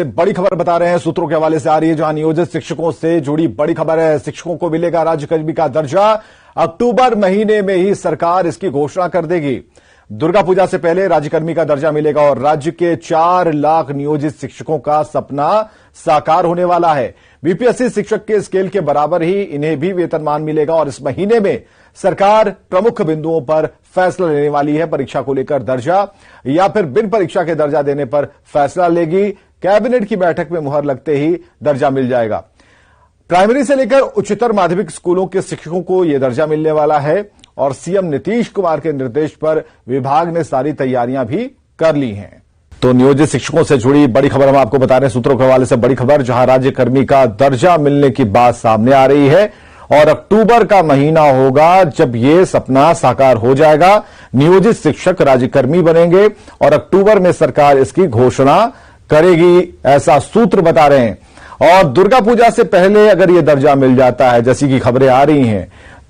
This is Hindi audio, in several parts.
बड़ी खबर बता रहे हैं, सूत्रों के हवाले से आ रही है, जहां नियोजित शिक्षकों से जुड़ी बड़ी खबर है। शिक्षकों को मिलेगा राज्यकर्मी का दर्जा। अक्टूबर महीने में ही सरकार इसकी घोषणा कर देगी। दुर्गा पूजा से पहले राज्यकर्मी का दर्जा मिलेगा और राज्य के 4 लाख नियोजित शिक्षकों का सपना साकार होने वाला है। बीपीएससी शिक्षक के स्केल के बराबर ही इन्हें भी वेतनमान मिलेगा और इस महीने में सरकार प्रमुख बिंदुओं पर फैसला लेने वाली है। परीक्षा को लेकर दर्जा या फिर बिन परीक्षा के दर्जा देने पर फैसला लेगी। कैबिनेट की बैठक में मुहर लगते ही दर्जा मिल जाएगा। प्राइमरी से लेकर उच्चतर माध्यमिक स्कूलों के शिक्षकों को यह दर्जा मिलने वाला है और सीएम नीतीश कुमार के निर्देश पर विभाग ने सारी तैयारियां भी कर ली हैं। तो नियोजित शिक्षकों से जुड़ी बड़ी खबर हम आपको बता रहे हैं, सूत्रों के हवाले से बड़ी खबर, जहां राज्यकर्मी का दर्जा मिलने की बात सामने आ रही है और अक्टूबर का महीना होगा जब यह सपना साकार हो जाएगा। नियोजित शिक्षक राज्यकर्मी बनेंगे और अक्टूबर में सरकार इसकी घोषणा करेगी, ऐसा सूत्र बता रहे हैं। और दुर्गा पूजा से पहले अगर यह दर्जा मिल जाता है, जैसी की खबरें आ रही हैं,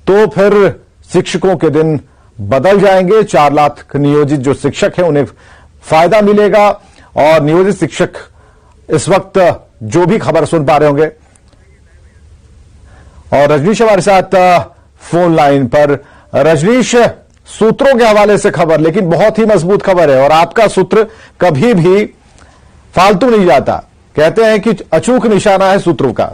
तो फिर शिक्षकों के दिन बदल जाएंगे। 4 लाख नियोजित जो शिक्षक हैं उन्हें फायदा मिलेगा। और नियोजित शिक्षक इस वक्त जो भी खबर सुन पा रहे होंगे, और रजनीश हमारे साथ फोन लाइन पर। रजनीश, सूत्रों के हवाले से खबर, लेकिन बहुत ही मजबूत खबर है और आपका सूत्र कभी भी फालतू नहीं जाता। कहते हैं कि अचूक निशाना है सूत्रों का।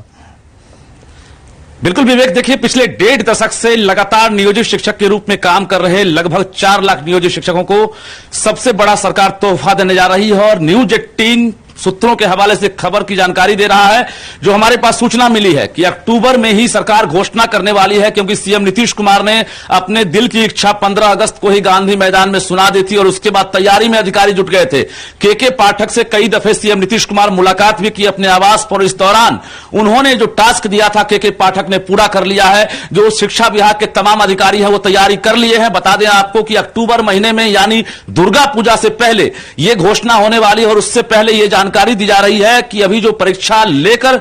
बिल्कुल विवेक, देखिए पिछले 1.5 दशक से लगातार नियोजित शिक्षक के रूप में काम कर रहे लगभग 4 लाख नियोजित शिक्षकों को सबसे बड़ा सरकार तोहफा देने जा रही है। और न्यूज 18 सूत्रों के हवाले से खबर की जानकारी दे रहा है, जो हमारे पास सूचना मिली है कि अक्टूबर में ही सरकार घोषणा करने वाली है, क्योंकि सीएम नीतीश कुमार ने अपने दिल की इच्छा 15 अगस्त को ही गांधी मैदान में सुना दी थी और उसके बाद तैयारी में अधिकारी जुट गए थे। के पाठक से कई दफे सीएम नीतीश कुमार मुलाकात भी की अपने आवास पर। इस दौरान उन्होंने जो टास्क दिया था के पाठक ने पूरा कर लिया है। जो शिक्षा विभाग के तमाम अधिकारी हैं वो तैयारी कर लिए हैं। बता दें आपको कि अक्टूबर महीने में यानी दुर्गा पूजा से पहले यह घोषणा होने वाली है। और उससे पहले यह जानकारी दी जा रही है कि अभी जो परीक्षा लेकर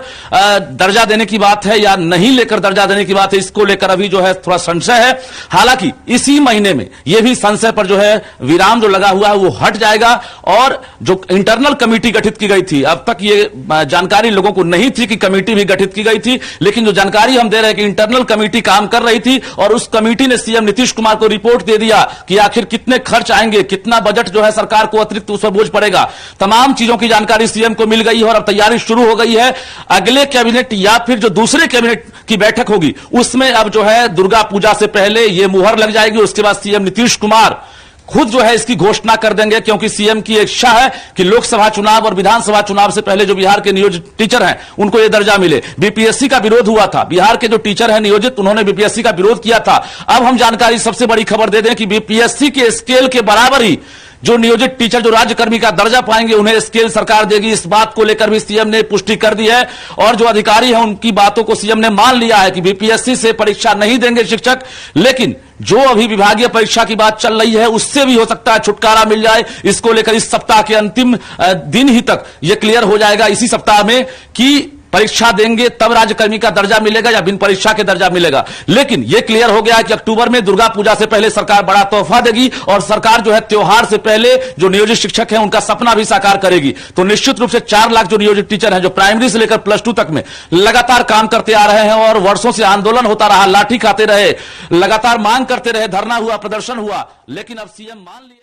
दर्जा देने की बात है या नहीं लेकर दर्जा देने की बात है, इसको लेकर अभी जो है थोड़ा संशय है। हालांकि इसी महीने में यह भी संशय पर जो है विराम जो लगा हुआ है वो हट जाएगा। और जो इंटरनल कमेटी गठित की गई थी, अब तक ये जानकारी लोगों को नहीं थी कि कमेटी भी गठित की गई थी, लेकिन जो जानकारी हम दे रहे हैं कि इंटरनल कमेटी काम कर रही थी और उस कमेटी ने सीएम नीतीश कुमार को रिपोर्ट दे दिया कि आखिर कितने खर्च आएंगे, कितना बजट जो है सरकार को अतिरिक्त उस पर बोझ पड़ेगा। तमाम चीजों की जानकारी सीएम को मिल गई है और अब तैयारी शुरू हो गई है। अगले कैबिनेट या फिर जो दूसरे कैबिनेट की बैठक होगी उसमें अब जो है दुर्गा पूजा से पहले यह मुहर लग जाएगी। उसके बाद सीएम नीतीश कुमार खुद जो है इसकी घोषणा कर देंगे, क्योंकि सीएम की इच्छा है कि लोकसभा चुनाव और विधानसभा चुनाव से पहले जो बिहार के नियोजित टीचर हैं उनको यह दर्जा मिले। बीपीएससी का विरोध हुआ था, बिहार के जो टीचर हैं नियोजित उन्होंने बीपीएससी का विरोध किया था। अब हम जानकारी सबसे बड़ी खबर दे दें कि बीपीएससी के स्केल के बराबर ही जो नियोजित टीचर जो राज्यकर्मी का दर्जा पाएंगे उन्हें स्केल सरकार देगी। इस बात को लेकर भी सीएम ने पुष्टि कर दी है और जो अधिकारी हैं उनकी बातों को सीएम ने मान लिया है कि बीपीएससी से परीक्षा नहीं देंगे शिक्षक, लेकिन जो अभी विभागीय परीक्षा की बात चल रही है उससे भी हो सकता है छुटकारा मिल जाए। इसको लेकर इस सप्ताह के अंतिम दिन ही तक यह क्लियर हो जाएगा, इसी सप्ताह में, कि परीक्षा देंगे तब राज्यकर्मी का दर्जा मिलेगा या बिन परीक्षा के दर्जा मिलेगा। लेकिन यह क्लियर हो गया है कि अक्टूबर में दुर्गा पूजा से पहले सरकार बड़ा तोहफा देगी और सरकार जो है त्योहार से पहले जो नियोजित शिक्षक हैं उनका सपना भी साकार करेगी। तो निश्चित रूप से 4 लाख जो नियोजित टीचर हैं जो प्राइमरी से लेकर +2 तक में लगातार काम करते आ रहे हैं और वर्षों से आंदोलन होता रहा, लाठी खाते रहे, लगातार मांग करते रहे, धरना हुआ, प्रदर्शन हुआ, लेकिन अब सीएम मान लिया।